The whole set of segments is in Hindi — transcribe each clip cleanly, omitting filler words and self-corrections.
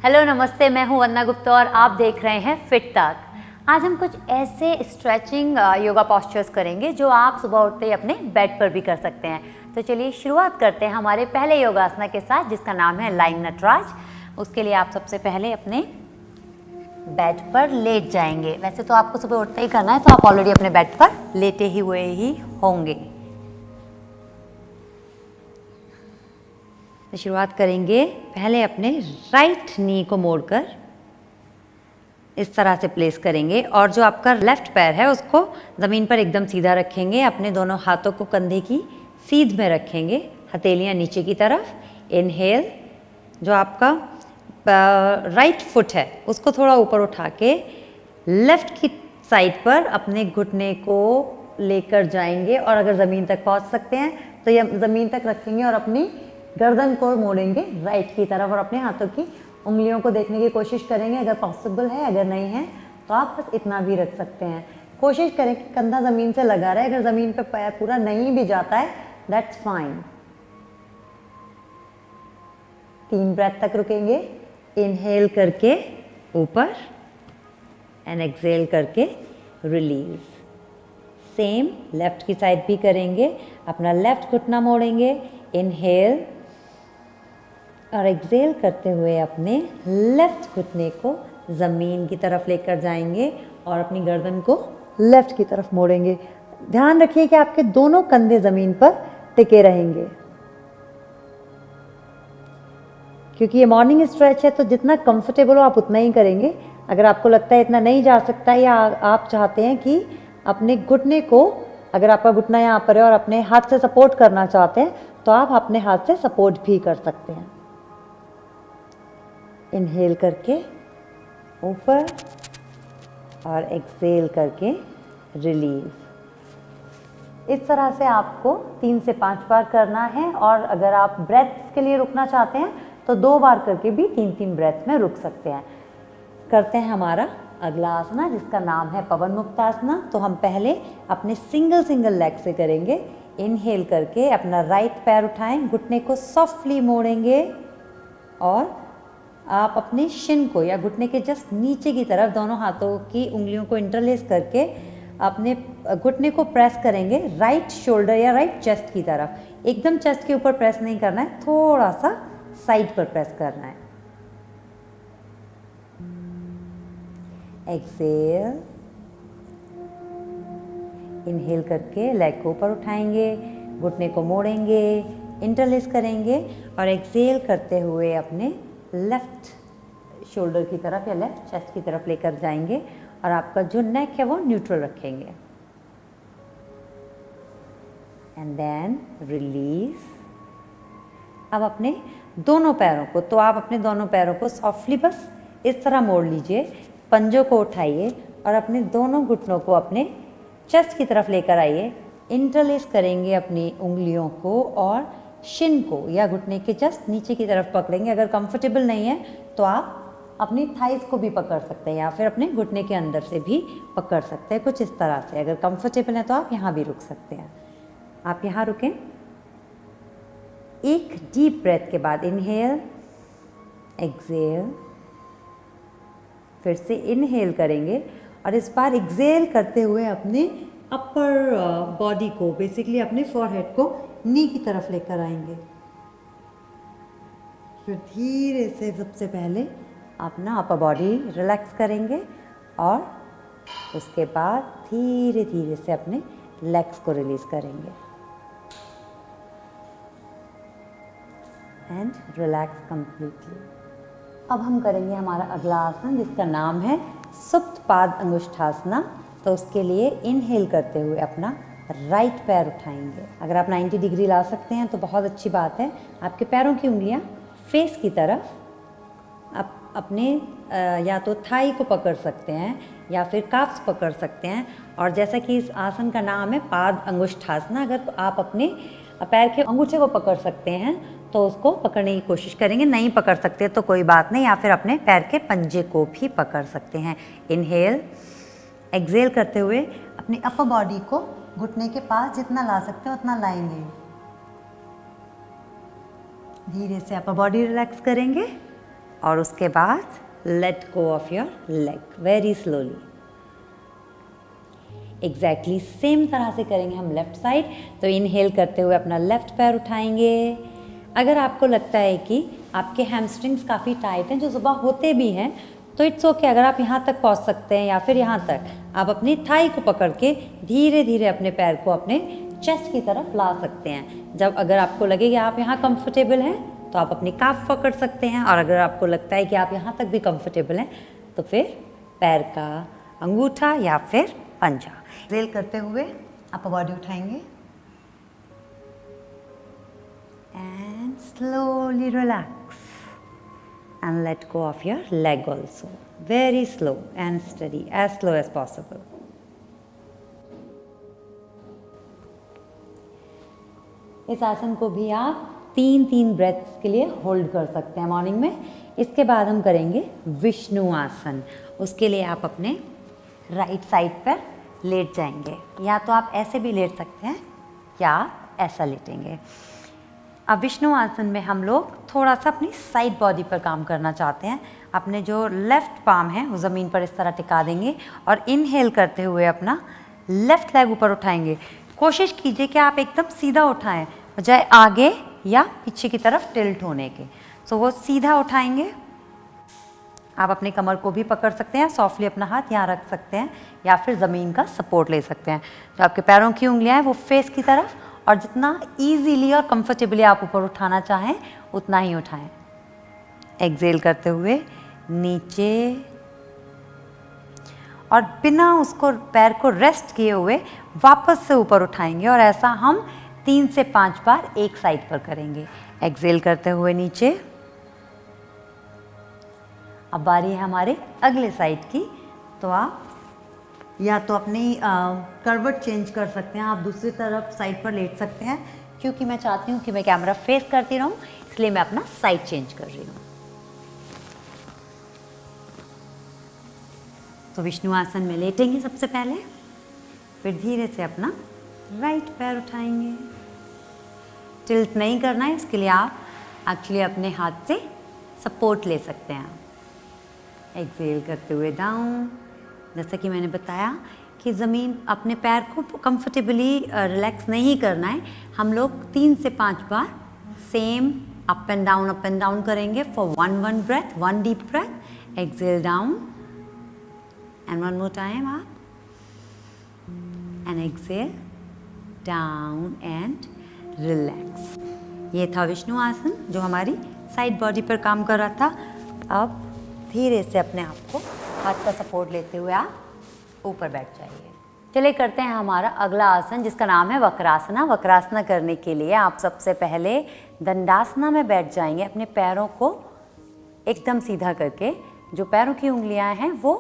हेलो नमस्ते, मैं हूं वंदना गुप्ता और आप देख रहे हैं फिट तक। आज हम कुछ ऐसे स्ट्रेचिंग योगा पोस्चर्स करेंगे जो आप सुबह उठते ही अपने बेड पर भी कर सकते हैं। तो चलिए शुरुआत करते हैं हमारे पहले योगासना के साथ, जिसका नाम है लाइन नटराज। उसके लिए आप सबसे पहले अपने बेड पर लेट जाएंगे। वैसे तो आपको सुबह उठते ही करना है, तो आप ऑलरेडी अपने बेड पर लेटे ही हुए ही होंगे। तो शुरुआत करेंगे, पहले अपने राइट नी को मोड़कर इस तरह से प्लेस करेंगे और जो आपका लेफ्ट पैर है उसको ज़मीन पर एकदम सीधा रखेंगे। अपने दोनों हाथों को कंधे की सीध में रखेंगे, हथेलियां नीचे की तरफ। इनहेल, जो आपका राइट फुट है उसको थोड़ा ऊपर उठा के लेफ्ट की साइड पर अपने घुटने को लेकर जाएंगे और अगर ज़मीन तक पहुंच सकते हैं तो ये ज़मीन तक रखेंगे और अपनी गर्दन को मोड़ेंगे राइट की तरफ और अपने हाथों की उंगलियों को देखने की कोशिश करेंगे अगर पॉसिबल है। अगर नहीं है तो आप बस इतना भी रख सकते हैं। कोशिश करें कि कंधा ज़मीन से लगा रहे। अगर ज़मीन पे पैर पूरा नहीं भी जाता है, दैट्स फाइन। 3 ब्रेथ तक रुकेंगे। इनहेल करके ऊपर एंड एक्सहेल करके रिलीज। सेम लेफ्ट की साइड भी करेंगे। अपना लेफ्ट घुटना मोड़ेंगे, इनहेल और एक्सहेल करते हुए अपने लेफ्ट घुटने को ज़मीन की तरफ लेकर जाएंगे और अपनी गर्दन को लेफ्ट की तरफ मोड़ेंगे। ध्यान रखिए कि आपके दोनों कंधे ज़मीन पर टिके रहेंगे, क्योंकि ये मॉर्निंग स्ट्रेच है तो जितना कंफर्टेबल हो आप उतना ही करेंगे। अगर आपको लगता है इतना नहीं जा सकता या आप चाहते हैं कि अपने घुटने को, अगर आपका घुटना यहाँ पर है और अपने हाथ से सपोर्ट करना चाहते हैं तो आप अपने हाथ से सपोर्ट भी कर सकते हैं। इनहेल करके ऊपर और एक्सहेल करके रिलीज। इस तरह से आपको 3 से 5 बार करना है और अगर आप ब्रेथ्स के लिए रुकना चाहते हैं तो 2 बार करके भी 3-3 ब्रेथ में रुक सकते हैं। करते हैं हमारा अगला आसना, जिसका नाम है पवन मुक्तासना। तो हम पहले अपने सिंगल लेग से करेंगे। इनहेल करके अपना राइट पैर उठाएं, घुटने को सॉफ्टली मोड़ेंगे और आप अपने शिन को या घुटने के जस्ट नीचे की तरफ दोनों हाथों की उंगलियों को इंटरलेस करके अपने घुटने को प्रेस करेंगे राइट शोल्डर या राइट चेस्ट की तरफ। एकदम चेस्ट के ऊपर प्रेस नहीं करना है, थोड़ा सा साइड पर प्रेस करना है। एक्सहेल, इनहेल करके लेग को ऊपर उठाएंगे, घुटने को मोड़ेंगे, इंटरलेस करेंगे और एक्सहेल करते हुए अपने लेफ्ट शोल्डर की तरफ या लेफ्ट चेस्ट की तरफ लेकर जाएंगे और आपका जो नेक है वो न्यूट्रल रखेंगे। And then release. अब अपने दोनों पैरों को, तो आप अपने दोनों पैरों को सॉफ्टली बस इस तरह मोड़ लीजिए, पंजों को उठाइए और अपने दोनों घुटनों को अपने चेस्ट की तरफ लेकर आइए। इंटरलेस करेंगे अपनी उंगलियों को और शिन को या घुटने के जस्ट नीचे की तरफ पकड़ेंगे। अगर कंफर्टेबल नहीं है तो आप अपनी थाइस को भी पकड़ सकते हैं या फिर अपने घुटने के अंदर से भी पकड़ सकते हैं, कुछ इस तरह से। अगर कंफर्टेबल है तो आप यहाँ भी रुक सकते हैं। आप यहाँ रुकें। एक डीप ब्रेथ के बाद इनहेल, एक्सहेल, फिर से इनहेल करेंगे और इस बार एक्सहेल करते हुए अपने अपर बॉडी को, बेसिकली अपने फॉरहेड को नी की तरफ लेकर आएंगे। फिर धीरे से सबसे पहले अपना अपर बॉडी रिलैक्स करेंगे और उसके बाद धीरे धीरे से अपने लेग्स को रिलीज करेंगे एंड रिलैक्स कंप्लीटली। अब हम करेंगे हमारा अगला आसन, जिसका नाम है सुप्त पाद अंगुष्ठासना। तो उसके लिए इनहेल करते हुए अपना राइट पैर उठाएंगे। अगर आप 90 डिग्री ला सकते हैं तो बहुत अच्छी बात है। आपके पैरों की उंगलियां फेस की तरफ, आप अपने या तो थाई को पकड़ सकते हैं या फिर काफ्स पकड़ सकते हैं। और जैसा कि इस आसन का नाम है पाद अंगुष्ठासना, अगर आप अपने पैर के अंगूठे को पकड़ सकते हैं तो उसको पकड़ने की कोशिश करेंगे। नहीं पकड़ सकते तो कोई बात नहीं, या फिर अपने पैर के पंजे को भी पकड़ सकते हैं। इनहेल, एक्सहेल करते हुए अपनी अपर बॉडी को घुटने के पास जितना ला सकते हैं उतना लाएंगे। धीरे से अपर बॉडी रिलैक्स करेंगे और उसके बाद let go of your leg very slowly. Exactly same तरह से करेंगे हम लेफ्ट साइड। तो इनहेल करते हुए अपना लेफ्ट पैर उठाएंगे। अगर आपको लगता है कि आपके हैमस्ट्रिंग्स काफ़ी टाइट हैं, जो सुबह होते भी हैं, तो इट्स ओके अगर आप यहाँ तक पहुँच सकते हैं या फिर यहाँ तक आप अपनी थाई को पकड़ के धीरे धीरे अपने पैर को अपने चेस्ट की तरफ ला सकते हैं। जब अगर आपको लगे कि आप यहाँ कंफर्टेबल हैं तो आप अपनी काफ पकड़ सकते हैं, और अगर आपको लगता है कि आप यहाँ तक भी कंफर्टेबल हैं तो फिर पैर का अंगूठा या फिर पंजा। एक्सहेल करते हुए अपर बॉडी उठाएंगे and slowly relax and let go of your leg also. Very slow and steady, as slow as possible. इस आसन को भी आप 3-3 ब्रेथ्स के लिए होल्ड कर सकते हैं मॉर्निंग में। इसके बाद हम करेंगे विष्णु आसन। उसके लिए आप अपने राइट साइड पर लेट जाएंगे, या तो आप ऐसे भी लेट सकते हैं या ऐसा लेटेंगे। अब विष्णु आसन में हम लोग थोड़ा सा अपनी साइड बॉडी पर काम करना चाहते हैं। अपने जो लेफ़्ट पाम है वो ज़मीन पर इस तरह टिका देंगे और इनहेल करते हुए अपना लेफ़्ट लेग ऊपर उठाएंगे। कोशिश कीजिए कि आप एकदम सीधा उठाएं, बजाय आगे या पीछे की तरफ टिल्ट होने के। सो वो सीधा उठाएंगे। आप अपनी कमर को भी पकड़ सकते हैं, सॉफ्टली अपना हाथ यहाँ रख सकते हैं, या फिर ज़मीन का सपोर्ट ले सकते हैं। जो आपके पैरों की उंगलियाँ हैं वो फेस की तरफ, और जितना इजीली और कंफर्टेबली आप ऊपर उठाना चाहें उतना ही उठाएं। एक्सहेल करते हुए नीचे, और बिना उसको पैर को रेस्ट किए हुए वापस से ऊपर उठाएंगे, और ऐसा हम 3 से 5 बार एक साइड पर करेंगे। एक्सहेल करते हुए नीचे। अब बारी है हमारे अगले साइड की, तो आप या तो अपनी करवट चेंज कर सकते हैं, आप दूसरी तरफ साइड पर लेट सकते हैं। क्योंकि मैं चाहती हूँ कि मैं कैमरा फेस करती रहूँ, इसलिए मैं अपना साइड चेंज कर रही हूँ। तो विष्णु आसन में लेटेंगे सबसे पहले, फिर धीरे से अपना राइट पैर उठाएंगे। टिल्ट नहीं करना है, इसके लिए आप एक्चुअली अपने हाथ से सपोर्ट ले सकते हैं। एक्सहेल करते हुए डाउन। जैसा कि मैंने बताया कि ज़मीन अपने पैर को कंफर्टेबली रिलैक्स नहीं करना है। हम लोग 3 से 5 बार सेम अप एंड डाउन करेंगे for 1 breath, 1 deep breath. Exhale down and 1 more time up and exhale down and relax. ये था विष्णु आसन जो हमारी साइड बॉडी पर काम कर रहा था। अब धीरे से अपने आप को हाथ का सपोर्ट लेते हुए आप ऊपर बैठ जाइए। चलिए करते हैं हमारा अगला आसन, जिसका नाम है वक्रासना। वक्रासना करने के लिए आप सबसे पहले दंडासना में बैठ जाएंगे, अपने पैरों को एकदम सीधा करके। जो पैरों की उंगलियां हैं वो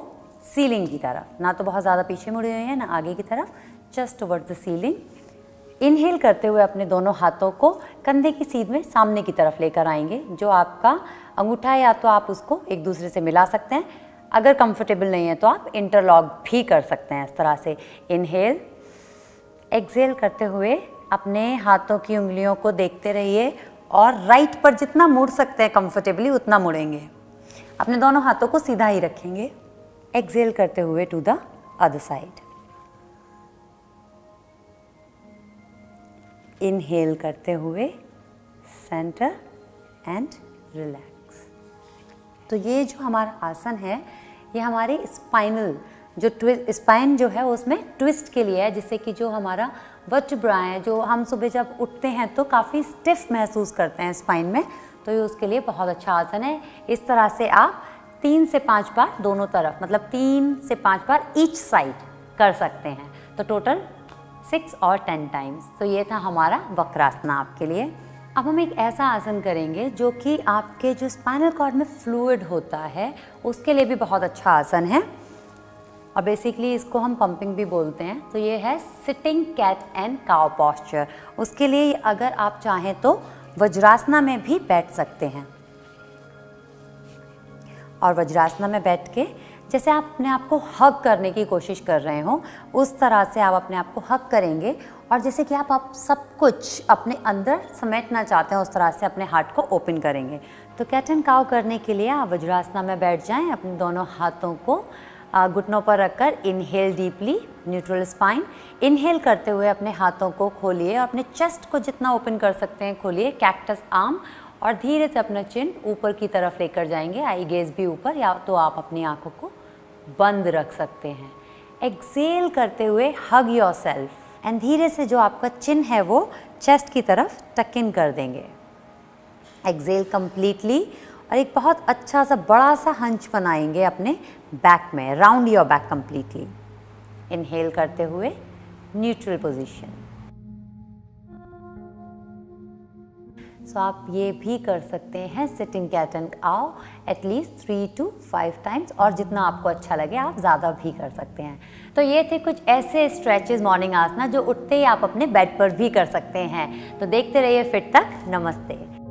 सीलिंग की तरफ, ना तो बहुत ज़्यादा पीछे मुड़ी हुई है ना आगे की तरफ, just towards the ceiling. Inhale करते हुए अपने दोनों हाथों को कंधे की सीध में सामने की तरफ लेकर आएंगे। जो आपका अंगूठा है या तो आप उसको एक दूसरे से मिला सकते हैं, अगर कंफर्टेबल नहीं है तो आप इंटरलॉक भी कर सकते हैं इस तरह से। इनहेल। एक्सहेल करते हुए अपने हाथों की उंगलियों को देखते रहिए और राइट पर जितना मुड़ सकते हैं कंफर्टेबली उतना मुड़ेंगे। अपने दोनों हाथों को सीधा ही रखेंगे। एक्सहेल करते हुए to the other side. Inhale करते हुए सेंटर एंड रिलैक्स। तो ये जो हमारा आसन है ये हमारे स्पाइनल जो स्पाइन जो है उसमें ट्विस्ट के लिए है, जिससे कि जो हमारा वर्टिब्रा है, जो हम सुबह जब उठते हैं तो काफ़ी स्टिफ महसूस करते हैं स्पाइन में, तो ये उसके लिए बहुत अच्छा आसन है। इस तरह से आप 3 से 5 बार दोनों तरफ, मतलब 3 से 5 बार ईच साइड कर सकते हैं, तो टोटल 6 और 10 टाइम्स। तो ये था हमारा वक्रासना आपके लिए। अब हम एक ऐसा आसन करेंगे जो कि आपके जो स्पाइनल कॉर्ड में फ्लूइड होता है उसके लिए भी बहुत अच्छा आसन है, और बेसिकली इसको हम पंपिंग भी बोलते हैं। तो ये है sitting cat and cow posture. उसके लिए अगर आप चाहें तो वज्रासना में भी बैठ सकते हैं, और वज्रासना में बैठ के जैसे आप अपने आप को हग करने की कोशिश कर रहे हो उस तरह से आप अपने आप को हग करेंगे और जैसे कि आप सब कुछ अपने अंदर समेटना चाहते हैं, उस तरह से अपने हार्ट को ओपन करेंगे। तो कैट एंड काउ करने के लिए आप वज्रासना में बैठ जाएं, अपने दोनों हाथों को घुटनों पर रखकर inhale deeply, neutral spine. Inhale करते हुए अपने हाथों को खोलिए और अपने चेस्ट को जितना ओपन कर सकते हैं खोलिए, कैक्टस आर्म, और धीरे से अपना चिन ऊपर की तरफ लेकर जाएंगे, आई गेज भी ऊपर, या तो आप अपनी आंखों को बंद रख सकते हैं। एक्सेल करते हुए हग योरसेल्फ एंड धीरे से जो आपका चिन है वो चेस्ट की तरफ टक इन कर देंगे। एक्सेल कंप्लीटली और एक बहुत अच्छा सा बड़ा सा हंच बनाएंगे अपने बैक में, round your back completely. Inhale करते हुए न्यूट्रल पोजीशन। सो आप ये भी कर सकते हैं sitting cat and cow at least 3 to 5 times, और जितना आपको अच्छा लगे आप ज़्यादा भी कर सकते हैं। तो ये थे कुछ ऐसे स्ट्रेचेस मॉर्निंग आसना जो उठते ही आप अपने बेड पर भी कर सकते हैं। तो देखते रहिए फिट तक। नमस्ते।